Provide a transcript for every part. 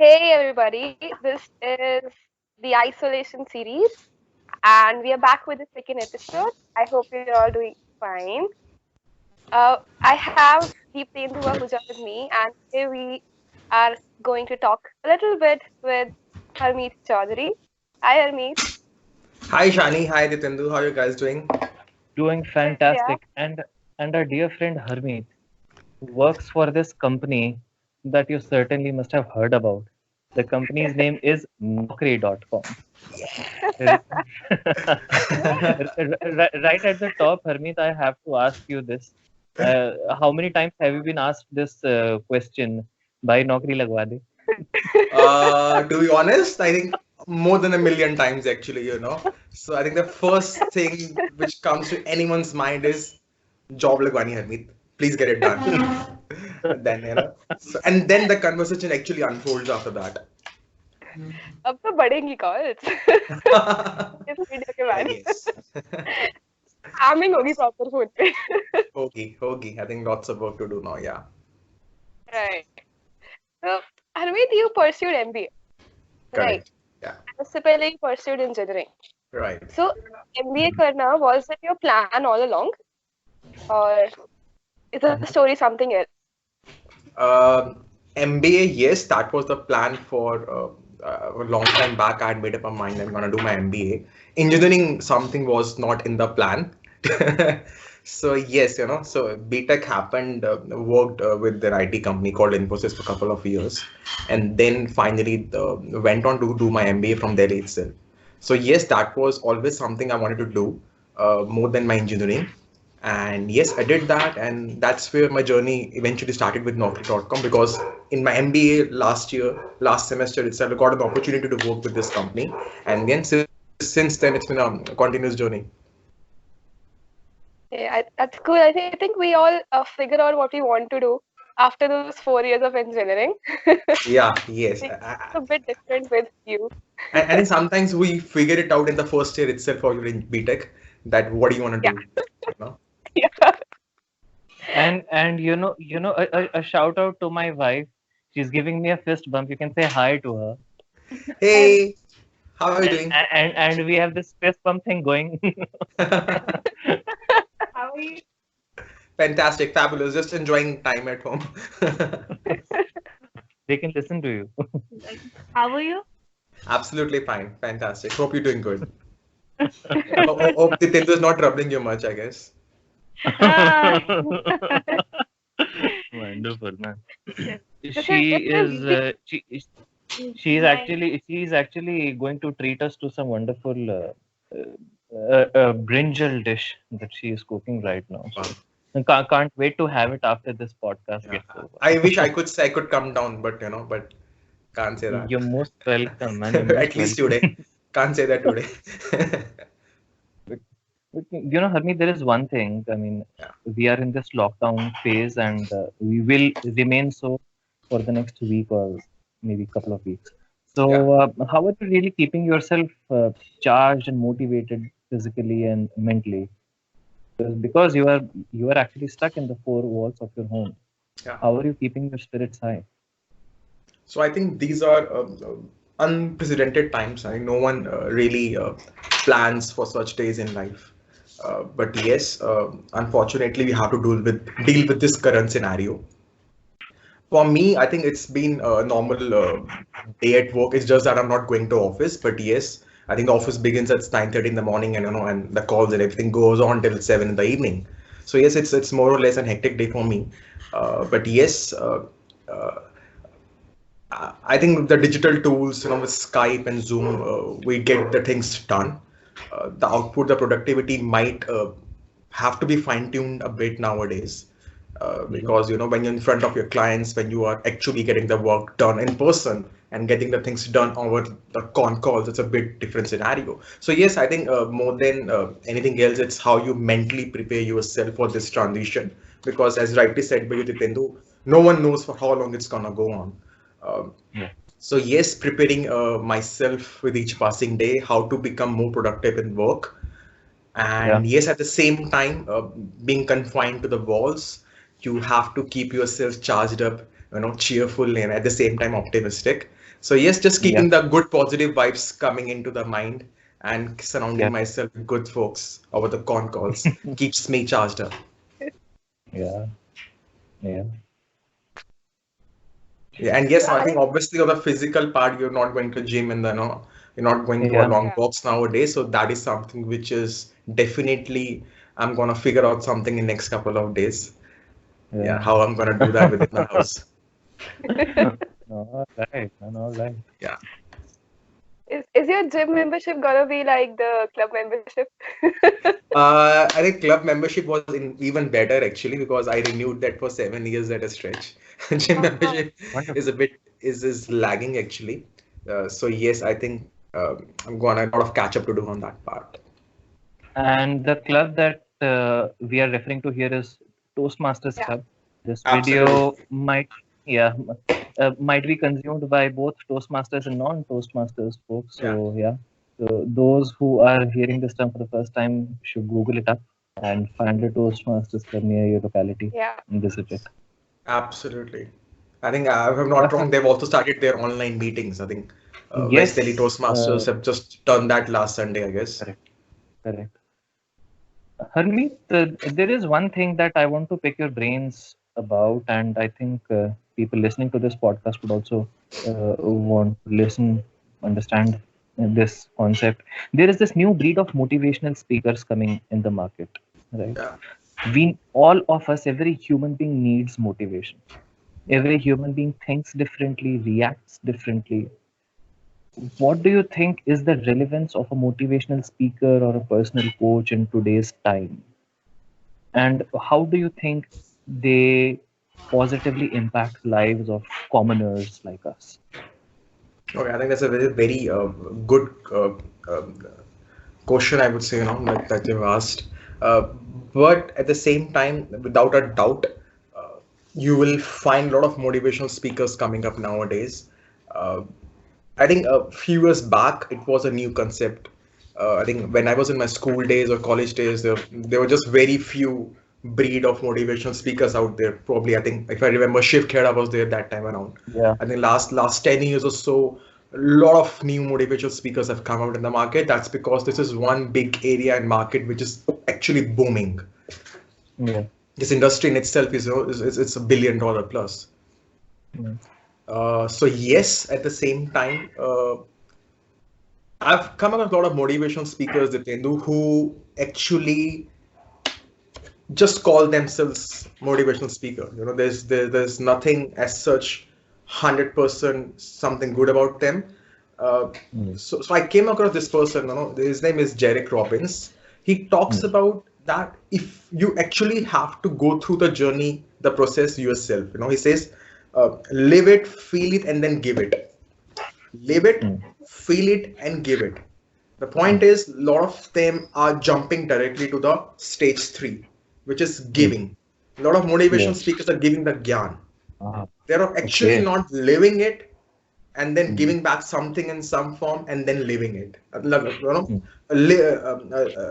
Hey everybody, this is the isolation series, and we are back with the second episode. I hope you're all doing fine. I have Deeptendu Ahuja with me, and today we are going to talk a little bit with Harmit Choudhary. Hi Harmeet. Hi Shani, hi Ditendu, how are you guys doing? Doing Yeah. fantastic. And our dear friend Harmeet works for this company that you certainly must have heard about. The company's name is Naukri.com. R- right at the top, Harmeet, I have to ask you this. How many times have you been asked this question? Bhai Naukri lagwa de. To be honest, I think more than a million times actually. So I think the first thing which comes to anyone's mind is job lagwani Harmeet. Please get it done. Then. And then the conversation actually unfolds after that. अब तो बढ़ेंगी calls इस video के बाद Yes. Spamming होगी proper phone पे. Okay. I think lots of work to do now, yeah. Right. So Harmeet, you pursued MBA, right? Correct. Yeah. उससे पहले you pursued engineering. Right. So MBA करना was it your plan all along, or is the story something else? MBA, yes, that was the plan for a long time back. I had made up my mind I'm gonna do my MBA. Engineering something was not in the plan. So yes, so BTech happened, worked with an IT company called Infosys for a couple of years, and then finally went on to do my MBA from there itself. So yes, that was always something I wanted to do, more than my engineering. And yes, I did that, and that's where my journey eventually started with Naukri.com, because in my MBA last semester itself, I got an opportunity to work with this company. And then since then, it's been a continuous journey. Yeah, that's cool. I think we all figure out what we want to do after those 4 years of engineering. Yeah, yes. It's a bit different with you. And then sometimes we figure it out in the first year itself, or you're in BTech, that what do you want to Yeah, do? You know? yeah. And a shout out to my wife. She's giving me a fist bump. You can say hi to her. And Hey, how are you doing? And we have this fist bump thing going. how are you? Fantastic, fabulous, just enjoying time at home. They can listen to you. How are you? Absolutely fine, fantastic. Hope you're doing good. Hope the Tindu is not troubling you much, I guess. Ah, Wonderful, man. this is She it's a is really she's actually going to treat us to some wonderful brinjal dish that she is cooking right now. Wow. So I can't wait to have it after this podcast Yeah. gets over. I wish I could say I could come down, but can't say that. You're most welcome, man. You're most At least welcome. today. Can't say that today. Harmeet, there is one thing. I mean, Yeah. we are in this lockdown phase, and we will remain so for the next week or maybe couple of weeks. Yeah. So, how are you really keeping yourself charged and motivated physically and mentally? Because you are actually stuck in the four walls of your home. Yeah. How are you keeping your spirits high? So I think these are unprecedented times. I think no one really plans for such days in life. But yes, unfortunately, we have to deal with this current scenario. For me, I think it's been a normal day at work. It's just that I'm not going to office. But yes, I think the office begins at 9:30 in the morning, and the calls and everything goes on till 7 in the evening. So yes, it's more or less an hectic day for me. But yes, uh, I think the digital tools, with Skype and Zoom, we get the things done. The output, the productivity might have to be fine-tuned a bit nowadays, because when you're in front of your clients, when you are actually getting the work done in person and getting the things done over the con calls, it's a bit different scenario. So yes, I think more than anything else, it's how you mentally prepare yourself for this transition. Because as rightly said by you, Jitendu, no one knows for how long it's gonna go on. Um, Yeah. so yes, preparing myself with each passing day, how to become more productive in work, Yeah. and yes, at the same time, being confined to the walls, you have to keep yourself charged up, cheerful, and at the same time optimistic. So yes, just Yeah. keeping the good positive vibes coming into the mind and surrounding Yeah. myself with good folks over the con calls keeps me charged up. Yeah. Yeah. Yeah, and yes, Yeah, I I think think obviously on the physical part, you're not going to gym and you're not going to a Yeah. long yeah. walks nowadays. So that is something which is definitely I'm gonna figure out something in next couple of days. Yeah, Yeah. how I'm gonna do that within the house. All right. And all right. Yeah. Is your gym membership gonna be like the club membership? I think club membership was even better actually because I renewed that for 7 years at a stretch. Gym Oh, membership is a Wonderful. bit is lagging actually. So yes, I think I'm gonna a lot of catch up to do on that part. And the club that we are referring to here is Toastmasters yeah. Club. This Absolutely. video might be consumed by both Toastmasters and non-Toastmasters folks. Yeah. So yeah, so those who are hearing this term for the first time should Google it up and find a Toastmasters Club near your locality Yeah. and visit it. Absolutely. I think if I'm not wrong, they've also started their online meetings. I think West Delhi Yes, Toastmasters have just done that last Sunday, I guess. correct, correct. Harmeet, there is one thing that I want to pick your brains about, and I think people listening to this podcast would also want to listen, understand this concept. There is this new breed of motivational speakers coming in the market, right? Yeah. We, all of us, every human being needs motivation. Every human being thinks differently, reacts differently. What do you think is the relevance of a motivational speaker or a personal coach in today's time? And how do you think they positively impact lives of commoners like us? Okay, I think that's a very good question, I would say, that you've asked. Uh, but at the same time, without a doubt, uh, you will find a lot of motivational speakers coming up nowadays. Uh, I think a few years back, it was a new concept. I think when I was in my school days or college days, there were just very few breed of motivational speakers out there. Probably, I think if I remember, Shiv Khera was there that time around. Yeah. I think last 10 years or so, a lot of new motivational speakers have come out in the market. That's because this is one big area and market which is actually booming. Yeah. This industry in itself it's $1 billion plus. Yeah. So yes, at the same time, I've come across a lot of motivational speakers, Dipendu, who actually just call themselves motivational speaker. There's nothing as such 100% something good about them. Uh, Yeah. so I came across this person. His name is Jarek Robbins. He talks Yeah. about that if you actually have to go through the journey, the process yourself. He says, live it, feel it, and then give it. Live it, Yeah. feel it, and give it. The point is, a lot of them are jumping directly to the stage three, which is Yeah. giving. A lot of Yeah. motivational speakers are giving the gyan. Ah, They're actually okay. not living it and then Mm. giving back something in some form and then living it. Mm.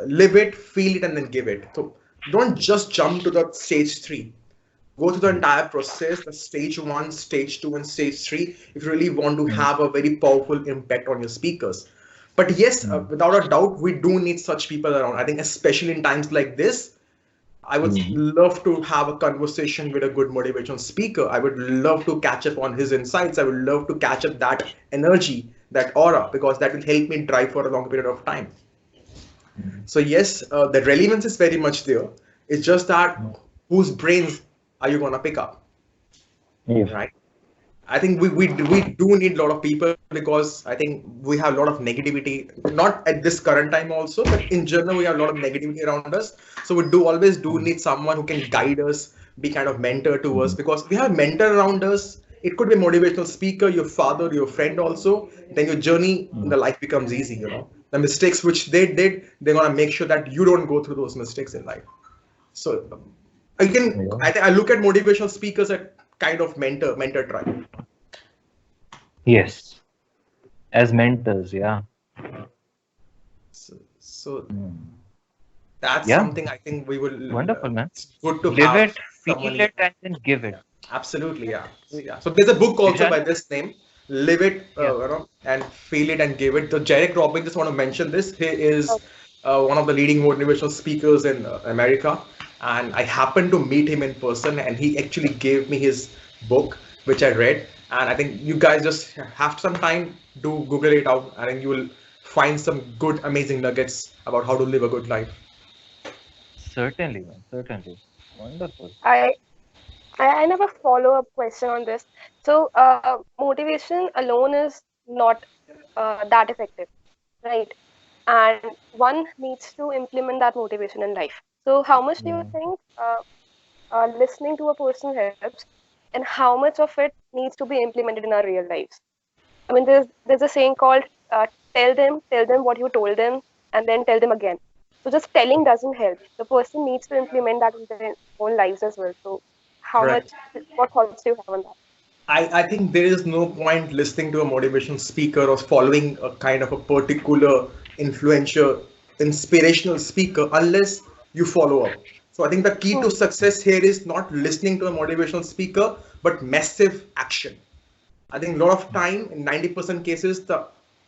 Live it, feel it, and then give it. So don't just jump to the stage three. Go through the Mm. entire process, the stage one, stage two, and stage three, if you really want to Mm. have a very powerful impact on your speakers. But yes, Mm. without a doubt, we do need such people around. I think, especially in times like this, I would Mm. love to have a conversation with a good motivational speaker. I would love to catch up on his insights. I would love to catch up that energy, that aura, because that will help me drive for a long period of time. Mm. So yes, the relevance is very much there. It's just that Mm. whose brains are you gonna pick up, Yes. right? I think we do need a lot of people because I think we have a lot of negativity, not at this current time also, but in general we have a lot of negativity around us. So we do always do Mm. need someone who can guide us, be kind of mentor to us Mm. because we have a mentor around us. It could be a motivational speaker, your father, your friend also. Then your journey in Mm. the life becomes easy. The mistakes which they did, they're gonna make sure that you don't go through those mistakes in life. So Yeah. I look at motivational speakers as kind of mentor tribe. Yes. As mentors, yeah. So Mm. that's Yeah. something I think we will. Wonderful, man. It's good to Live have it, someone. feel it, and then give it. Absolutely, yeah. Yeah. So there's a book also by Dishanu? this name. live it, Yeah. and feel it and give it. So Jarek Robin, just want to mention this. He is Oh, one of the leading motivational speakers in America, and I happened to meet him in person, and he actually gave me his book, which I read. And I think you guys just have some time to Google it out. I think you will find some good, amazing nuggets about how to live a good life. Certainly, man. Certainly. Wonderful. I I never follow up question on this. So, motivation alone is not that effective, right? And one needs to implement that motivation in life. So, how much do you Yeah. think listening to a person helps, and how much of it needs to be implemented in our real lives? I mean, there's a saying called tell them what you told them, and then tell them again. So just telling doesn't help. The person needs to implement that in their own lives as well. So how much? Correct. What thoughts do you have on that? I think there is no point listening to a motivational speaker or following a kind of a particular influential, inspirational speaker unless you follow up. So I think the key to Hmm. success here is not listening to a motivational speaker, but massive action. I think a lot of time, in 90% cases, the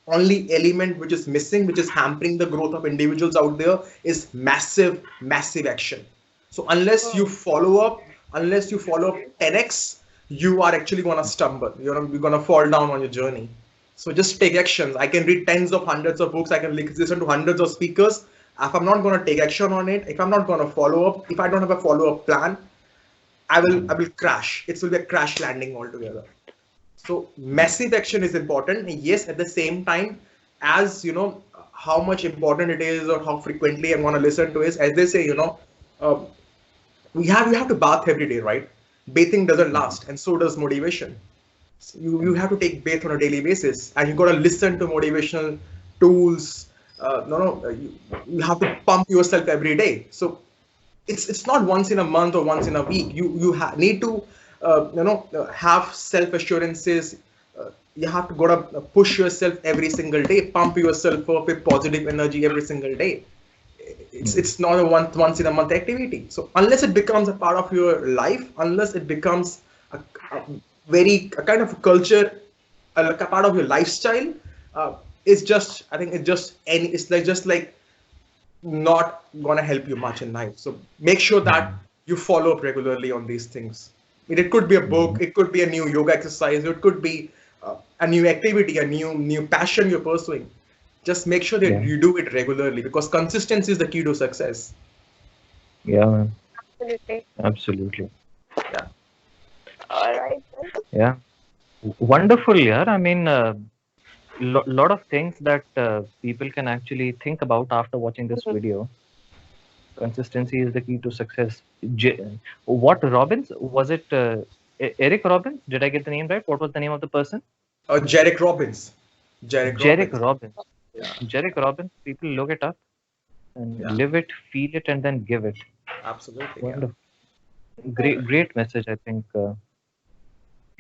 only element which is missing, which is hampering the growth of individuals out there, is massive, massive action. So Hmm. unless you follow up 10x, you are actually gonna stumble. You're gonna fall down on your journey. So just take actions. I can read tens of hundreds of books. I can listen to hundreds of speakers. If I'm not gonna take action on it, if I'm not gonna follow up, if I don't have a follow up plan, I will crash. It will be a crash landing altogether. So massive action is important. Yes, at the same time, as how much important it is or how frequently I'm gonna listen to is, as they say, uh, we have to bath every day, right? Bathing doesn't Mhm. last, and so does motivation. So you have to take bath on a daily basis, and you gotta listen to motivational tools. No, no, you have to pump yourself every day. So it's not once in a month or once in a week. You need to have self assurances. You have to go to push yourself every single day, pump yourself up with positive energy every single day. Mhm. It's not a once in a month activity. So unless it becomes a part of your life, unless it becomes a a kind of a culture, like a part of your lifestyle, it's just I think it's like just like not gonna help you much in life. So make sure that Mhm. you follow up regularly on these things. It could be a book, Mhm. it could be a new yoga exercise, it could be a new activity, a new passion you're pursuing. Just make sure that Yeah. you do it regularly because consistency is the key to success. Yeah, man. Absolutely. Absolutely. Yeah. All right. Yeah. Wonderful, yeah. I mean, lot of things that people can actually think about after watching this Mhm. video. Consistency is the key to success. What Robbins was it? Eric Robbins? Did I get the name right? What was the name of the person? Jarek Robbins. Jarek Jerick Robbins. Robbins. Yeah. Jerick Robbins. People look it up and Yeah. live it, feel it, and then give it. Absolutely. Yeah. Wonderful. Great message. I think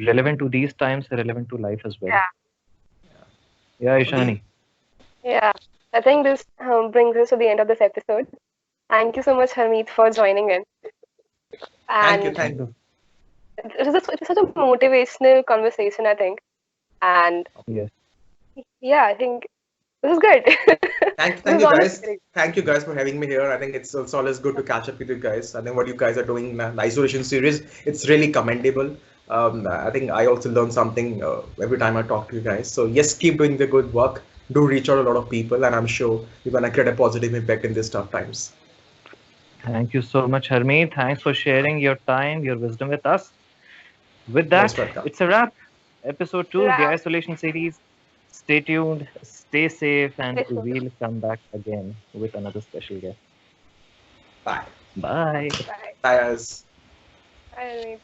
relevant to these times, relevant to life as well. Yeah. Yeah, So the Ishani. Yeah. I think this brings us to the end of this episode. Thank you so much, Harmeet, for joining in. thank you, And thank you. Wonderful. it was such a motivational conversation, I think. And Yes. yeah, I think this is good. This Thank is you honestly guys. very Thank you guys for having me here. I think it's always good to catch up with you guys. I think what you guys are doing, man, the isolation series, it's really commendable. I think I also learn something every time I talk to you guys. So yes, keep doing the good work. Do reach out a lot of people, and I'm sure you're gonna create a positive impact in these tough times. Thank you so much, Harmeet. Thanks for sharing your time, your wisdom with us. With Most that, welcome. it's a wrap. Episode 2, the good. isolation series. Stay tuned, stay safe, and Special. we'll come back again with another special guest. Bye. Bye. Bye. Bye, guys. Bye, Harmeet.